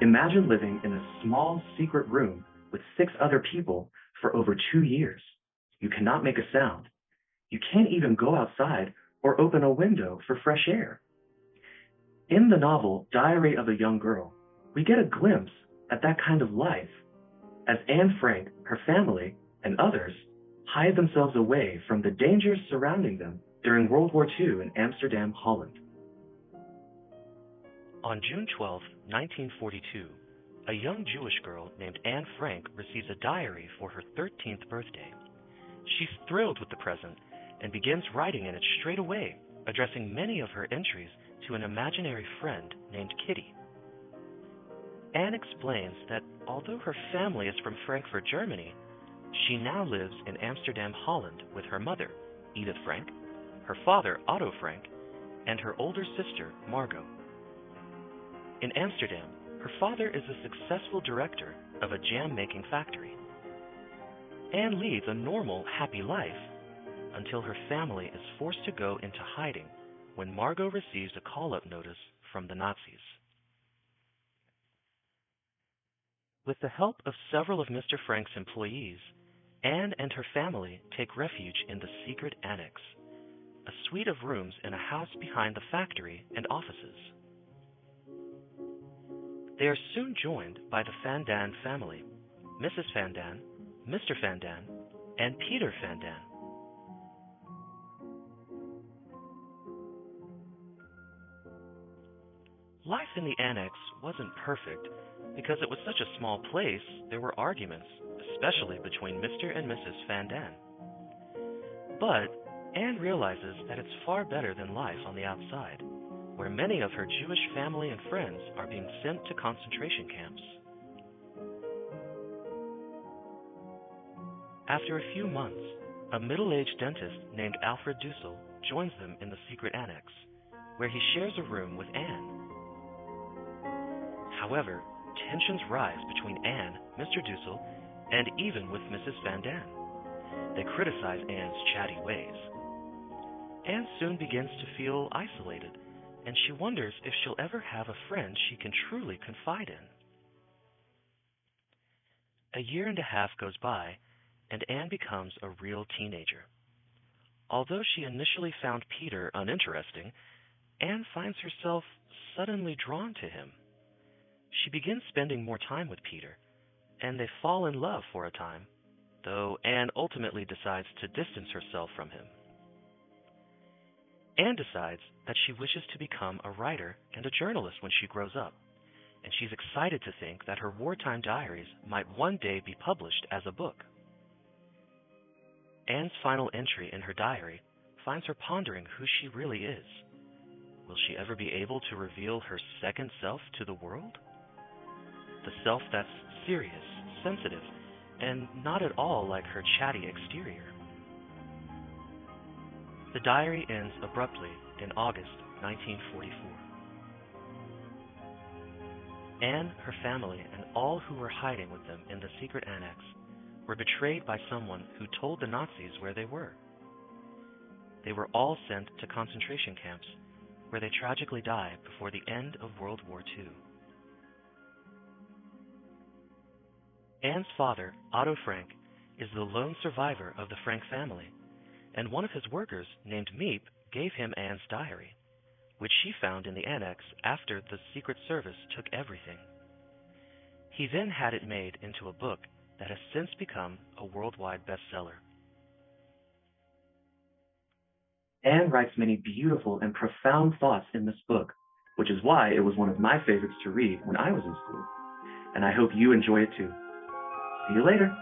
Imagine living in a small secret room with 6 other people for over 2 years. You cannot make a sound. You can't even go outside or open a window for fresh air. In the novel Diary of a Young Girl, we get a glimpse at that kind of life as Anne Frank, her family, and others hide themselves away from the dangers surrounding them during World War II in Amsterdam, Holland. On June 12, 1942, a young Jewish girl named Anne Frank receives a diary for her 13th birthday. She's thrilled with the present and begins writing in it straight away, addressing many of her entries to an imaginary friend named Kitty. Anne explains that although her family is from Frankfurt, Germany, she now lives in Amsterdam, Holland with her mother, Edith Frank, her father, Otto Frank, and her older sister, Margot. In Amsterdam, her father is a successful director of a jam-making factory. Anne leads a normal, happy life until her family is forced to go into hiding when Margot receives a call-up notice from the Nazis. With the help of several of Mr. Frank's employees, Anne and her family take refuge in the secret annex, a suite of rooms in a house behind the factory and offices. They are soon joined by the Van Daan family, Mrs. Van Daan, Mr. Van Daan, and Peter Van Daan. Life in the annex wasn't perfect because it was such a small place. There were arguments, especially between Mr. and Mrs. Van Daan. But Anne realizes that it's far better than life on the outside, where many of her Jewish family and friends are being sent to concentration camps. After a few months, a middle-aged dentist named Alfred Dussel joins them in the secret annex, where he shares a room with Anne. However, tensions rise between Anne, Mr. Dussel, and even with Mrs. Van Daan. They criticize Anne's chatty ways. Anne soon begins to feel isolated, and she wonders if she'll ever have a friend she can truly confide in. A year and a half goes by, and Anne becomes a real teenager. Although she initially found Peter uninteresting, Anne finds herself suddenly drawn to him. She begins spending more time with Peter, and they fall in love for a time, though Anne ultimately decides to distance herself from him. Anne decides that she wishes to become a writer and a journalist when she grows up, and she's excited to think that her wartime diaries might one day be published as a book. Anne's final entry in her diary finds her pondering who she really is. Will she ever be able to reveal her second self to the world? The self that's serious, sensitive, and not at all like her chatty exterior. The diary ends abruptly in August 1944. Anne, her family, and all who were hiding with them in the secret annex were betrayed by someone who told the Nazis where they were. They were all sent to concentration camps, where they tragically died before the end of World War II. Anne's father, Otto Frank, is the lone survivor of the Frank family, and one of his workers, named Miep, gave him Anne's diary, which she found in the annex after the Secret Service took everything. He then had it made into a book that has since become a worldwide bestseller. Anne writes many beautiful and profound thoughts in this book, which is why it was one of my favorites to read when I was in school. And I hope you enjoy it too. See you later.